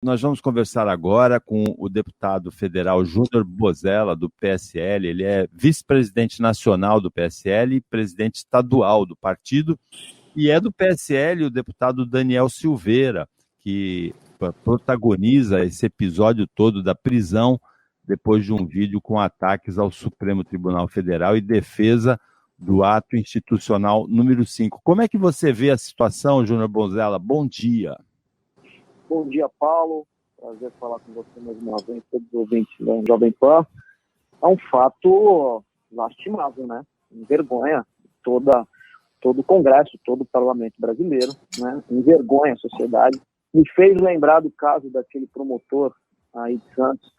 Nós vamos conversar agora com o deputado federal Júnior Bozella, do PSL. Ele é vice-presidente nacional do PSL e presidente estadual do partido. E é do PSL o deputado Daniel Silveira, que protagoniza esse episódio todo da prisão depois de um vídeo com ataques ao Supremo Tribunal Federal e defesa do ato institucional número 5. Como é que você vê a situação, Júnior Bozella? Bom dia. Bom dia, Paulo. Prazer falar com você mais uma vez, todos os ouvintes da Jovem Pan. É um fato lastimável, né? Envergonha todo o Congresso, todo o Parlamento brasileiro, né? Envergonha a sociedade. Me fez lembrar do caso daquele promotor aí de Santos,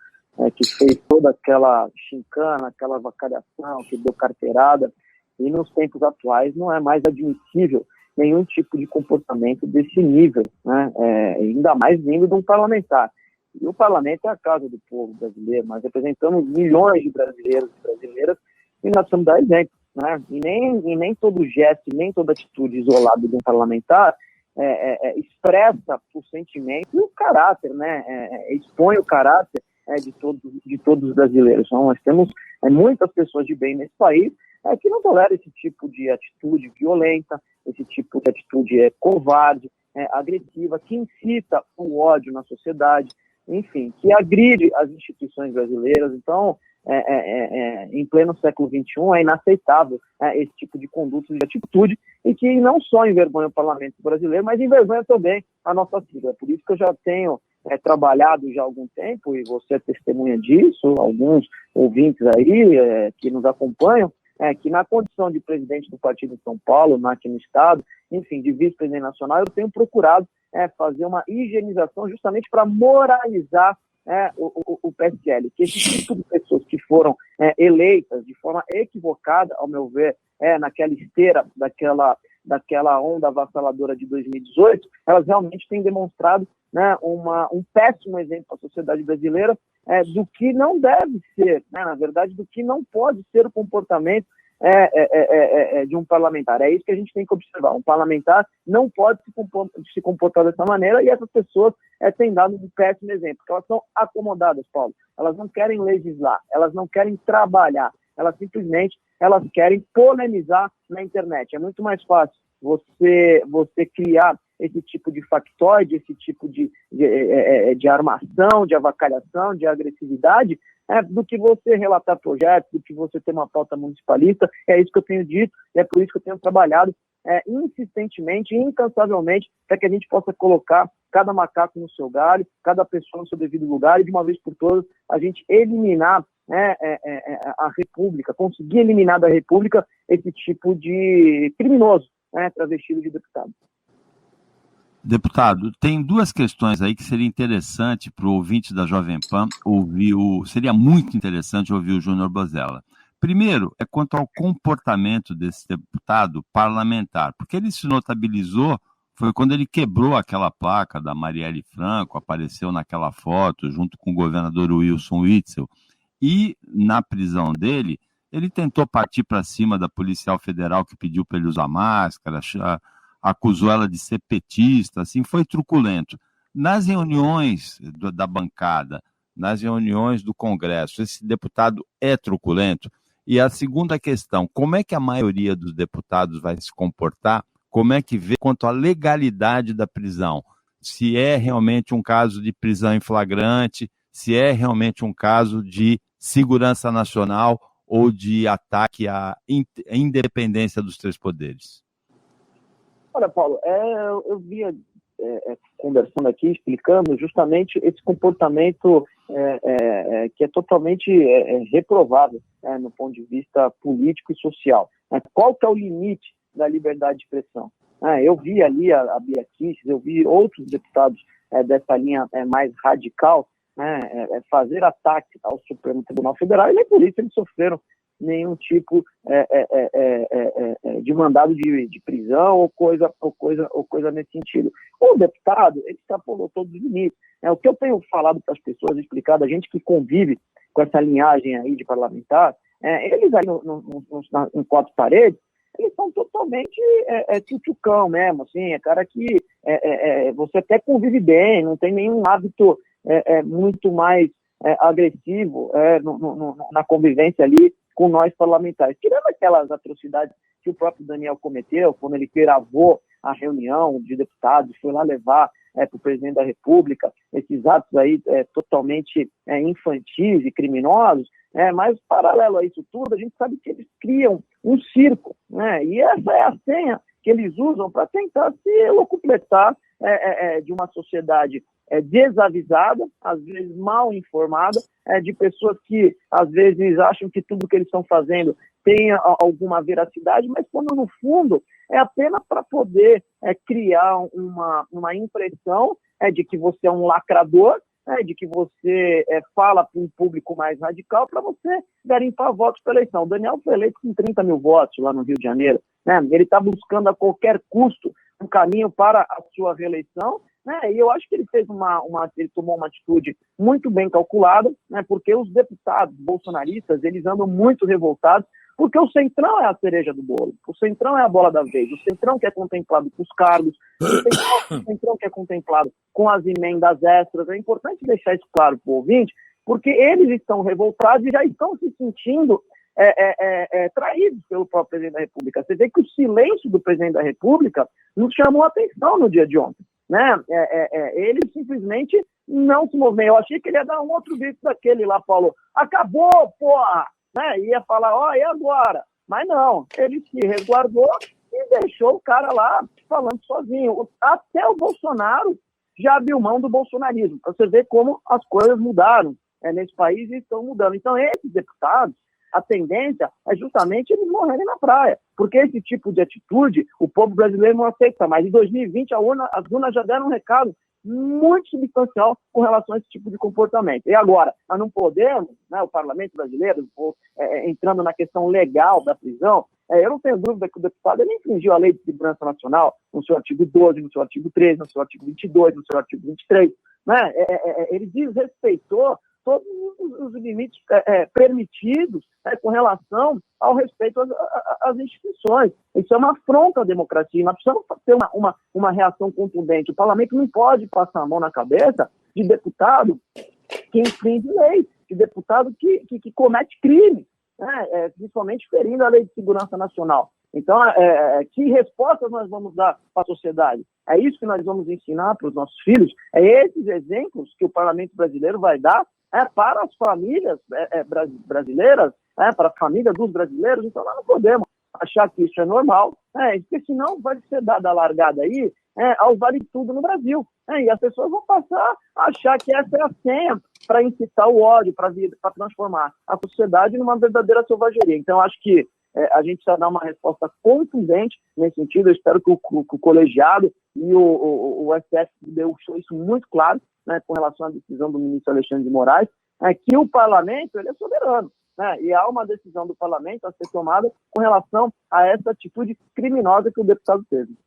que fez toda aquela chincana, aquela avacalhação, que deu carteirada. E nos tempos atuais não é mais admissível nenhum tipo de comportamento desse nível, né? Ainda mais vindo de um parlamentar. E o parlamento é a casa do povo brasileiro, nós representamos milhões de brasileiros e brasileiras e nós precisamos dar exemplo, né? E nem todo gesto, nem toda atitude isolada de um parlamentar expressa o sentimento e o caráter, né? Expõe o caráter de todos os brasileiros. Então, nós temos muitas pessoas de bem nesse país que não toleram esse tipo de atitude violenta, esse tipo de atitude covarde, agressiva, que incita o ódio na sociedade, enfim, que agride as instituições brasileiras. Então, em pleno século XXI, é inaceitável esse tipo de conduta e de atitude, e que não só envergonha o parlamento brasileiro, mas envergonha também a nossa vida. Por isso que eu já tenho trabalhado já há algum tempo, e você é testemunha disso, alguns ouvintes aí que nos acompanham, que na condição de presidente do partido de São Paulo, aqui no estado, enfim, de vice-presidente nacional, eu tenho procurado fazer uma higienização justamente para moralizar o PSL, que esse tipo de pessoas que foram eleitas de forma equivocada, ao meu ver, naquela esteira daquela onda avassaladora de 2018, elas realmente têm demonstrado, né, um péssimo exemplo para a sociedade brasileira do que não deve ser, né, na verdade, do que não pode ser o comportamento de um parlamentar. É isso que a gente tem que observar. Um parlamentar não pode se comportar dessa maneira, e essas pessoas têm dado um péssimo exemplo, porque elas são acomodadas, Paulo. Elas não querem legislar, elas não querem trabalhar, elas simplesmente querem polemizar na internet. É muito mais fácil você criar esse tipo de factoide, esse tipo de armação, de avacalhação, de agressividade, do que você relatar projetos, do que você ter uma pauta municipalista. É isso que eu tenho dito, e é por isso que eu tenho trabalhado insistentemente, incansavelmente, para que a gente possa colocar cada macaco no seu galho, cada pessoa no seu devido lugar, e de uma vez por todas a gente eliminar a República, conseguir eliminar da República esse tipo de criminoso, travestido de deputado. Deputado, tem duas questões aí que seria interessante para o ouvinte da Jovem Pan ouvir, seria muito interessante ouvir o Júnior Bozella. Primeiro, é quanto ao comportamento desse deputado parlamentar, porque ele se notabilizou, foi quando ele quebrou aquela placa da Marielle Franco, apareceu naquela foto junto com o governador Wilson Witzel, e na prisão dele, ele tentou partir para cima da policial federal que pediu para ele usar máscara, acusou ela de ser petista, assim, foi truculento. Nas reuniões da bancada, nas reuniões do Congresso, esse deputado é truculento? E a segunda questão, como é que a maioria dos deputados vai se comportar? Como é que vê quanto à legalidade da prisão? Se é realmente um caso de prisão em flagrante, se é realmente um caso de segurança nacional ou de ataque à independência dos três poderes? Olha, Paulo, eu vinha conversando aqui, explicando justamente esse comportamento que é totalmente reprovável no ponto de vista político e social. Qual que é o limite da liberdade de expressão? Eu vi ali a Bia Kicis, eu vi outros deputados dessa linha mais radical fazer ataque ao Supremo Tribunal Federal, e nem por isso eles sofreram nenhum tipo de mandado de prisão ou coisa nesse sentido. O deputado, ele extrapolou todos os limites. O que eu tenho falado para as pessoas, explicado, a gente que convive com essa linhagem aí de parlamentar, eles aí em quatro paredes, eles são totalmente tchutchucão mesmo, assim, é cara que você até convive bem, não tem nenhum hábito muito mais agressivo na convivência ali com nós parlamentares. Tirando aquelas atrocidades que o próprio Daniel cometeu, quando ele gravou a reunião de deputados, foi lá levar para o presidente da República esses atos aí totalmente infantis e criminosos, mas paralelo a isso tudo, a gente sabe que eles criam um circo, né? E essa é a senha que eles usam para tentar se locupletar de uma sociedade desavisada, às vezes mal informada, de pessoas que às vezes acham que tudo que eles estão fazendo tem alguma veracidade, mas quando no fundo é apenas para poder criar uma impressão de que você é um lacrador, de que você fala para um público mais radical para você garimpar votos para a eleição. O Daniel foi eleito com 30 mil votos lá no Rio de Janeiro, né? Ele está buscando a qualquer custo um caminho para a sua reeleição, né? E eu acho que ele fez ele tomou uma atitude muito bem calculada, né? Porque os deputados bolsonaristas, eles andam muito revoltados, porque o Centrão é a cereja do bolo, o Centrão é a bola da vez, o Centrão que é contemplado com os cargos, o Centrão que é contemplado com as emendas extras. É importante deixar isso claro para o ouvinte, porque eles estão revoltados e já estão se sentindo traídos pelo próprio presidente da República. Você vê que o silêncio do presidente da República nos chamou a atenção no dia de ontem, né? Ele simplesmente não se moveu. Eu achei que ele ia dar um outro grito daquele lá, Paulo. Acabou, porra! Né? Ia falar, e agora? Mas não, ele se resguardou e deixou o cara lá falando sozinho. Até o Bolsonaro já abriu mão do bolsonarismo, para você ver como as coisas mudaram nesse país e estão mudando. Então, esses deputados, a tendência é justamente eles morrerem na praia, porque esse tipo de atitude o povo brasileiro não aceita mais. Em 2020, as urnas já deram um recado muito substancial com relação a esse tipo de comportamento. E agora, nós não podemos, né, o parlamento brasileiro, entrando na questão legal da prisão, eu não tenho dúvida que o deputado ele infringiu a Lei de Segurança Nacional no seu artigo 12, no seu artigo 13, no seu artigo 22, no seu artigo 23. Né? Ele desrespeitou todos os limites permitidos com relação ao respeito às instituições. Isso é uma afronta à democracia. Nós precisamos ter uma reação contundente. O parlamento não pode passar a mão na cabeça de deputado que infringe lei, de deputado que comete crime, né? Principalmente ferindo a Lei de Segurança Nacional. Então, que respostas nós vamos dar para a sociedade? É isso que nós vamos ensinar para os nossos filhos? É esses exemplos que o parlamento brasileiro vai dar para as famílias brasileiras, para a família dos brasileiros. Então nós não podemos achar que isso é normal, porque senão vai ser dada a largada aí ao vale tudo no Brasil. E as pessoas vão passar a achar que essa é a senha para incitar o ódio, para transformar a sociedade numa verdadeira selvageria. Então acho que a gente precisa dar uma resposta contundente nesse sentido. Eu espero que o colegiado e o STF deixou isso muito claro, né, com relação à decisão do ministro Alexandre de Moraes, que o parlamento ele é soberano, né, e há uma decisão do parlamento a ser tomada com relação a essa atitude criminosa que o deputado teve.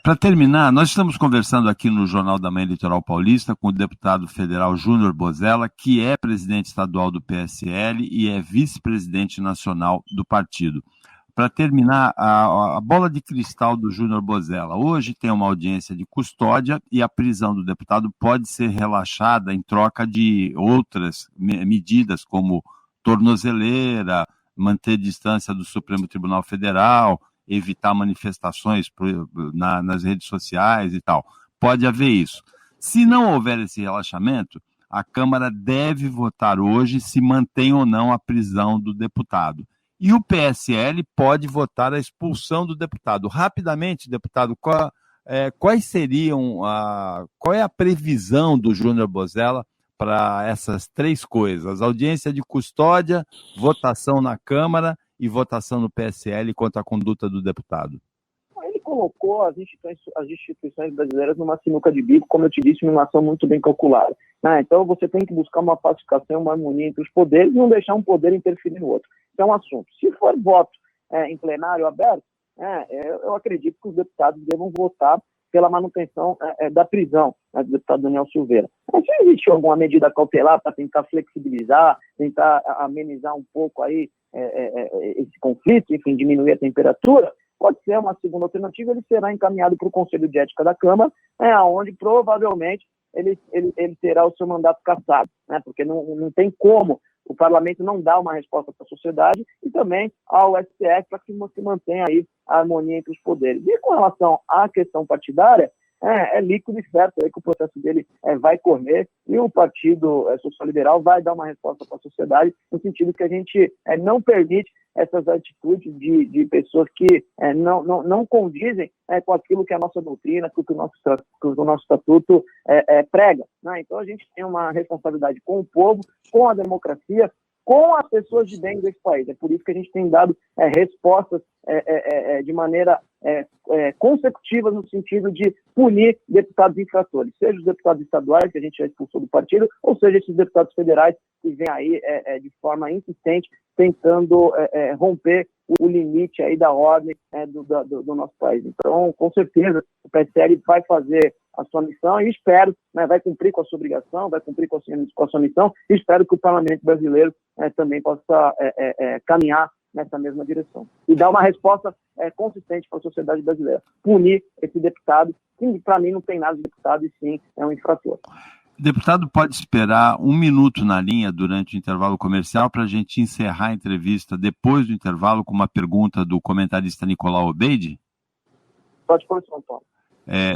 Para terminar, nós estamos conversando aqui no Jornal da Manhã Litoral Paulista com o deputado federal Júnior Bozella, que é presidente estadual do PSL e é vice-presidente nacional do partido. Para terminar, a bola de cristal do Júnior Bozella. Hoje tem uma audiência de custódia e a prisão do deputado pode ser relaxada em troca de outras medidas, como tornozeleira, manter distância do Supremo Tribunal Federal, evitar manifestações nas redes sociais e tal. Pode haver isso. Se não houver esse relaxamento, a Câmara deve votar hoje se mantém ou não a prisão do deputado. E o PSL pode votar a expulsão do deputado. Rapidamente, deputado, quais seriam qual é a previsão do Júnior Bozella para essas três coisas? Audiência de custódia, votação na Câmara e votação no PSL quanto à conduta do deputado. Ele colocou as instituições brasileiras numa sinuca de bico, como eu te disse, numa ação muito bem calculada. Então você tem que buscar uma pacificação, uma harmonia entre os poderes e não deixar um poder interferir no outro. Isso é um assunto. Se for voto em plenário aberto, eu acredito que os deputados devam votar pela manutenção da prisão do deputado Daniel Silveira. Se existe alguma medida cautelar para tentar flexibilizar, tentar amenizar um pouco aí esse conflito, enfim, diminuir a temperatura, pode ser uma segunda alternativa, ele será encaminhado para o Conselho de Ética da Câmara, onde provavelmente ele terá o seu mandato cassado, né, porque não tem como o parlamento não dar uma resposta para a sociedade e também ao STF para que se mantenha aí a harmonia entre os poderes. E com relação à questão partidária, é líquido e certo aí que o processo dele vai correr e o Partido Social Liberal vai dar uma resposta para a sociedade no sentido que a gente não permite essas atitudes de pessoas que não condizem com aquilo que é a nossa doutrina, com o que o nosso estatuto prega, né? Então a gente tem uma responsabilidade com o povo, com a democracia, com as pessoas de bem desse país. É por isso que a gente tem dado respostas de maneira consecutiva no sentido de punir deputados infratores, seja os deputados estaduais, que a gente já expulsou do partido, ou seja, esses deputados federais que vêm aí de forma insistente tentando romper o limite aí da ordem do nosso país. Então, com certeza, o PSL vai fazer a sua missão e espero, vai cumprir com a sua obrigação, vai cumprir com a sua missão e espero que o parlamento brasileiro também possa caminhar nessa mesma direção. E dar uma resposta consistente para a sociedade brasileira. Punir esse deputado, que para mim não tem nada de deputado e sim é um infrator. O deputado pode esperar 1 minuto na linha durante o intervalo comercial para a gente encerrar a entrevista depois do intervalo com uma pergunta do comentarista Nicolau Obeid? Pode pôr, São Paulo.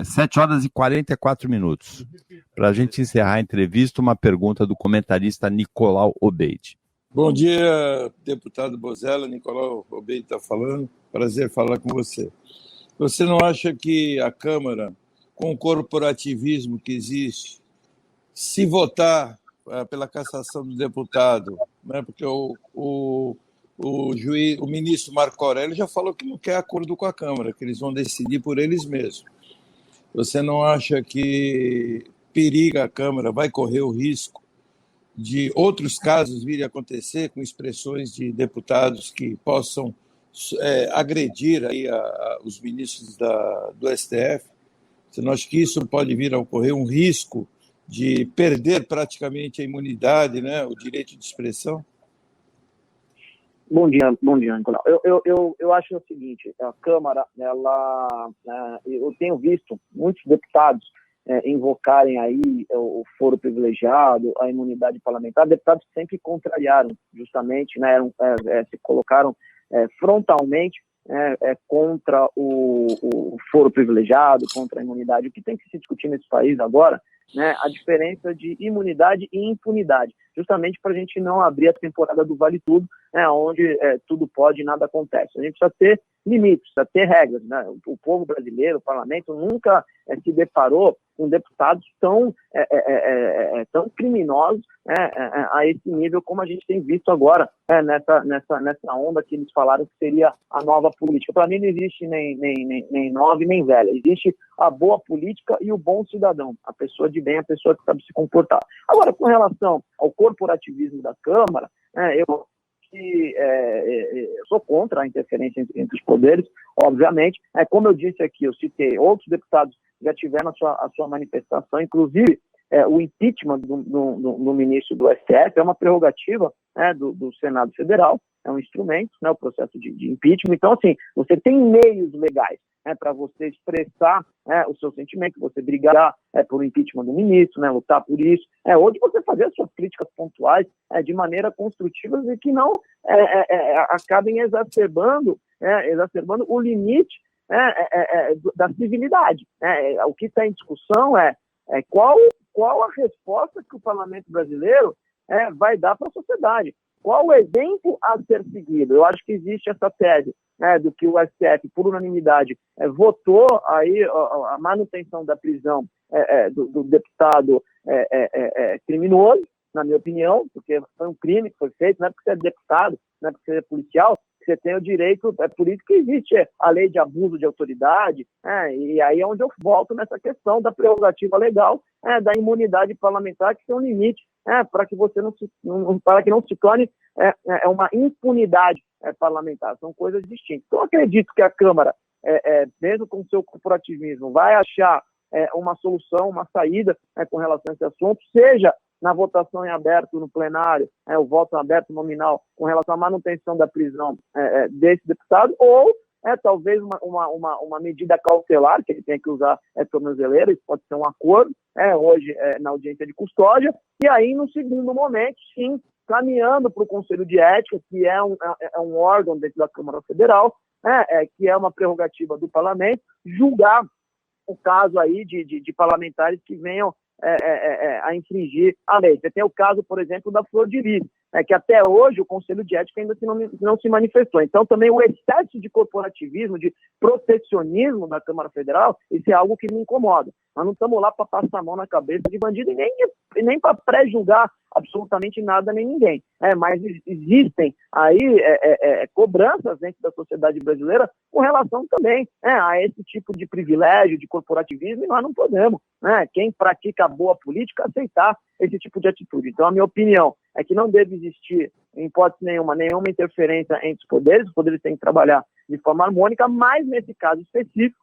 7 horas e 44 minutos. Para a gente encerrar a entrevista, uma pergunta do comentarista Nicolau Obeid. Bom dia, deputado Bozella. Nicolau Obeid está falando. Prazer falar com você. Você não acha que a Câmara, com o corporativismo que existe, se votar pela cassação do deputado, né, porque o ministro Marco Aurélio já falou que não quer acordo com a Câmara, que eles vão decidir por eles mesmos. Você não acha que periga a Câmara, vai correr o risco de outros casos virem a acontecer com expressões de deputados que possam agredir aí os ministros do STF? Você não acha que isso pode vir a ocorrer um risco de perder praticamente a imunidade, né, o direito de expressão? Bom dia, Nicolau. Eu acho o seguinte, a Câmara, eu tenho visto muitos deputados invocarem aí o foro privilegiado, a imunidade parlamentar, deputados que sempre contrariaram, justamente, né, se colocaram frontalmente contra o foro privilegiado, contra a imunidade. O que tem que se discutir nesse país agora, né, a diferença de imunidade e impunidade, justamente para a gente não abrir a temporada do Vale Tudo, né, onde tudo pode e nada acontece. A gente precisa ter limites, precisa ter regras, né? O povo brasileiro, o parlamento, nunca se deparou com deputados tão criminosos a esse nível como a gente tem visto agora nessa onda que eles falaram que seria a nova política. Para mim não existe nem nova e nem velha, existe a boa política e o bom cidadão, a pessoa de bem, a pessoa que sabe se comportar. Agora, com relação ao corporativismo da Câmara, eu sou contra a interferência entre os poderes, obviamente. Como eu disse aqui, eu citei, outros deputados já tiveram a sua manifestação, inclusive o impeachment do ministro do STF é uma prerrogativa do Senado Federal, é um instrumento, né, o processo de impeachment. Então, assim, você tem meios legais para você expressar o seu sentimento, você brigar por o impeachment do ministro, né, lutar por isso, ou de você fazer as suas críticas pontuais de maneira construtiva e que não acabem exacerbando o limite da civilidade. O que está em discussão qual a resposta que o parlamento brasileiro vai dar para a sociedade. Qual o exemplo a ser seguido? Eu acho que existe essa tese do que o STF, por unanimidade, votou aí a manutenção da prisão do deputado criminoso, na minha opinião, porque foi um crime que foi feito, não é porque você é deputado, não é porque você é policial, você tem o direito, é por isso que existe a lei de abuso de autoridade, e aí é onde eu volto nessa questão da prerrogativa legal, da imunidade parlamentar, que tem um limite, para que você para que não se torne uma impunidade parlamentar. São coisas distintas. Então, eu acredito que a Câmara, mesmo com o seu corporativismo, vai achar uma solução, uma saída com relação a esse assunto, seja na votação em aberto no plenário, o voto aberto nominal com relação à manutenção da prisão desse deputado, ou talvez uma medida cautelar, que ele tem que usar tornozeleira, isso pode ser um acordo, hoje na audiência de custódia, e aí no segundo momento, sim, caminhando para o Conselho de Ética, que é um órgão dentro da Câmara Federal, que é uma prerrogativa do Parlamento, julgar o caso aí de parlamentares que venham a infringir a lei. Você tem o caso, por exemplo, da Flor de Lis, que até hoje o Conselho de Ética ainda não se manifestou. Então, também o excesso de corporativismo, de protecionismo da Câmara Federal, isso é algo que me incomoda. Nós não estamos lá para passar a mão na cabeça de bandido e nem para pré-julgar absolutamente nada nem ninguém. Mas existem aí cobranças dentro da sociedade brasileira com relação também a esse tipo de privilégio, de corporativismo, e nós não podemos. Quem pratica boa política aceitar esse tipo de atitude. Então, a minha opinião é que não deve existir, em hipótese nenhuma interferência entre os poderes têm que trabalhar de forma harmônica, mas nesse caso específico,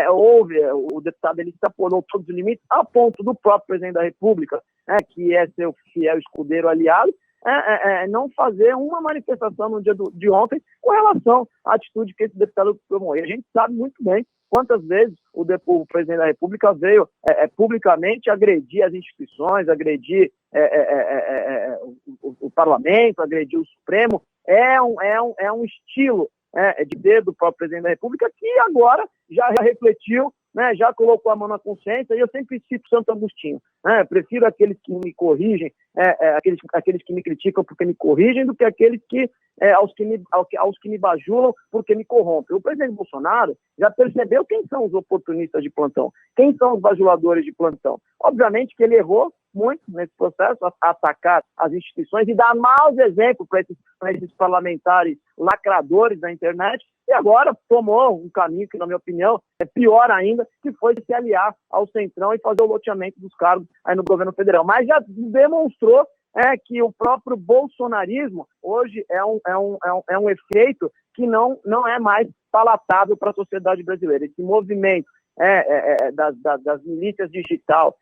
houve, o deputado ele extrapolou todos os limites, a ponto do próprio presidente da República, que é seu fiel escudeiro aliado, não fazer uma manifestação no dia de ontem com relação à atitude que esse deputado tomou. E a gente sabe muito bem quantas vezes o presidente da República veio publicamente agredir as instituições, agredir o parlamento, agredir o Supremo. É um estilo de dedo do próprio presidente da República, que agora já refletiu, já colocou a mão na consciência, e eu sempre cito Santo Agostinho. Prefiro aqueles que me corrigem, aqueles que me criticam porque me corrigem, do que aqueles aos que me bajulam porque me corrompem. O presidente Bolsonaro já percebeu quem são os oportunistas de plantão, quem são os bajuladores de plantão. Obviamente que ele errou muito nesse processo, a atacar as instituições e dar maus exemplos para esses parlamentares lacradores da internet, e agora tomou um caminho que, na minha opinião, é pior ainda, que foi de se aliar ao Centrão e fazer o loteamento dos cargos aí no governo federal. Mas já demonstrou que o próprio bolsonarismo hoje é um efeito que não é mais palatável para a sociedade brasileira. Esse movimento das milícias digital,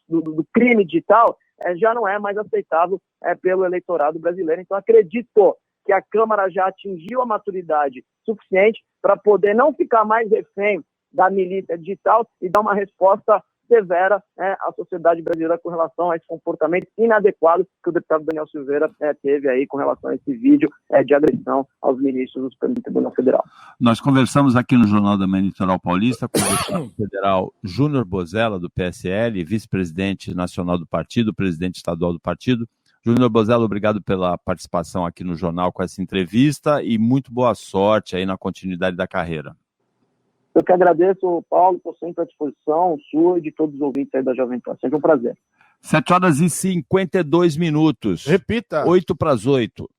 do crime digital, já não é mais aceitável pelo eleitorado brasileiro. Então, acredito que a Câmara já atingiu a maturidade suficiente para poder não ficar mais refém da milícia digital e dar uma resposta severa à sociedade brasileira com relação a esse comportamento inadequado que o deputado Daniel Silveira teve aí com relação a esse vídeo de agressão aos ministros do Supremo Tribunal Federal. Nós conversamos aqui no Jornal da Manhã Litoral Paulista com o deputado federal Júnior Bozella, do PSL, vice-presidente nacional do partido, presidente estadual do partido. Júnior Bozella, obrigado pela participação aqui no jornal com essa entrevista e muito boa sorte aí na continuidade da carreira. Eu que agradeço, Paulo, estou sempre à disposição, sua e de todos os ouvintes aí da Jovem Pan. Sempre um prazer. 7h52. Repita. 7:08.